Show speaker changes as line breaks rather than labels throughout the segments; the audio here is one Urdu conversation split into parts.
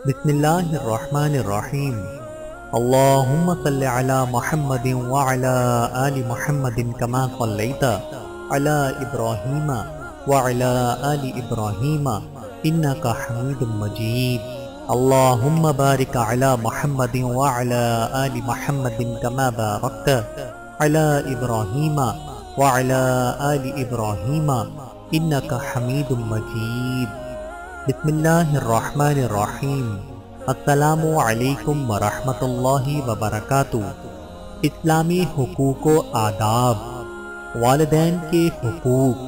بسم اللہ الرحمن الرحیم۔ اللہم صل علی محمد وعلی آل محمد کما صلیت علی ابراہیم وعلی آل ابراہیم انک حمید مجید۔ اللہم بارک علی محمد وعلی آل محمد کما بارکت علی ابراہیم وعلی آل ابراہیم انک حمید مجید۔ بسم اللہ الرحمن الرحیم۔ السلام علیکم ورحمۃ اللہ وبرکاتہ۔ اسلامی حقوق و آداب۔ والدین کے حقوق۔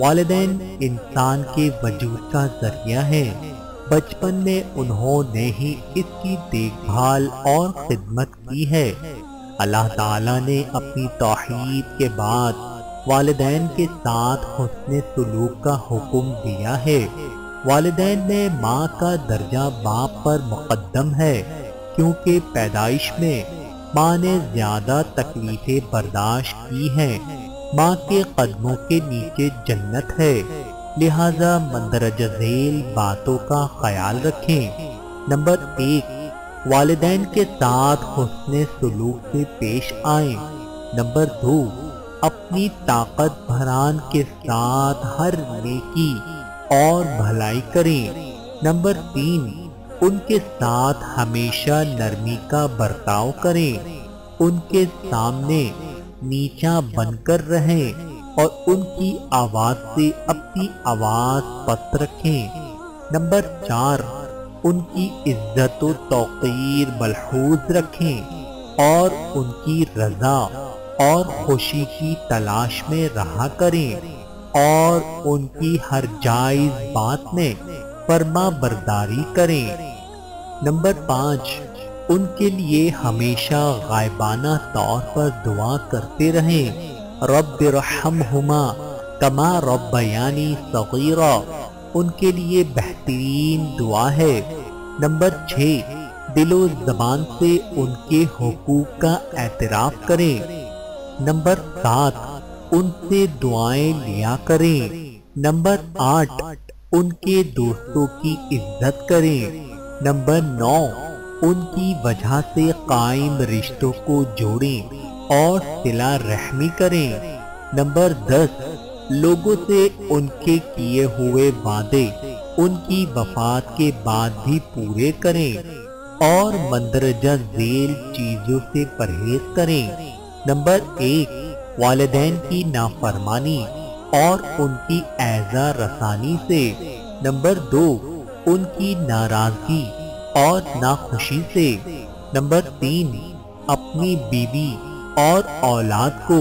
والدین انسان کے وجود کا ذریعہ ہیں۔ بچپن میں انہوں نے ہی اس کی دیکھ بھال اور خدمت کی ہے۔ اللہ تعالیٰ نے اپنی توحید کے بعد والدین کے ساتھ حسن سلوک کا حکم دیا ہے۔ والدین میں ماں کا درجہ باپ پر مقدم ہے، کیونکہ پیدائش میں ماں نے زیادہ تکلیفیں برداشت کی ہیں۔ ماں کے قدموں کے نیچے جنت ہے، لہذا مندرجہ ذیل باتوں کا خیال رکھیں۔ نمبر 1، والدین کے ساتھ حسن سلوک سے پیش آئیں۔ نمبر 2، اپنی طاقت بھران کے ساتھ ہر نیکی اور بھلائی کریں۔ نمبر 3، ان کے ساتھ ہمیشہ نرمی کا برتاؤ کریں۔ ان کے سامنے نیچا بن کر رہیں اور ان کی آواز سے اپنی آواز پست رکھیں۔ نمبر 4، ان کی عزت و توقیر ملحوظ رکھیں اور ان کی رضا اور خوشی کی تلاش میں رہا کریں اور ان کی ہر جائز بات میں فرما برداری کریں۔ نمبر 5، ان کے لیے ہمیشہ غائبانہ طور پر دعا کرتے رہیں۔ رب ارحمہما کما ربیانی صغیرا، ان کے لیے بہترین دعا ہے۔ نمبر 6، دل و زبان سے ان کے حقوق کا اعتراف کریں۔ نمبر 7، ان سے دعائیں لیا کریں۔ نمبر 8، ان کے دوستوں کی عزت کریں۔ نمبر 9، ان کی وجہ سے قائم رشتوں کو جوڑیں اور صلہ رحمی کریں۔ نمبر 10، لوگوں سے ان کے کیے ہوئے وعدے ان کی وفات کے بعد بھی پورے کریں اور مندرجہ ذیل چیزوں سے پرہیز کریں۔ نمبر 1، والدین کی نافرمانی اور ان کی ایذا رسانی سے۔ نمبر 2، ان کی ناراضگی اور ناخوشی سے۔ نمبر 3، اپنی بیوی اور اولاد کو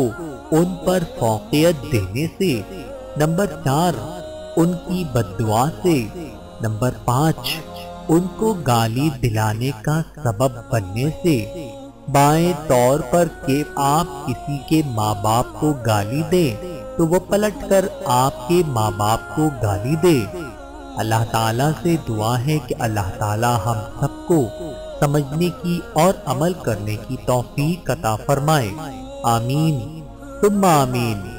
ان پر فوقیت دینے سے۔ نمبر 4، ان کی بددعا سے۔ نمبر 5، ان کو گالی دلانے کا سبب بننے سے۔ بائیں طور پر کہ آپ کسی کے ماں باپ کو گالی دیں تو وہ پلٹ کر آپ کے ماں باپ کو گالی دے۔ اللہ تعالیٰ سے دعا ہے کہ اللہ تعالیٰ ہم سب کو سمجھنے کی اور عمل کرنے کی توفیق عطا فرمائے۔ آمین ثم آمین۔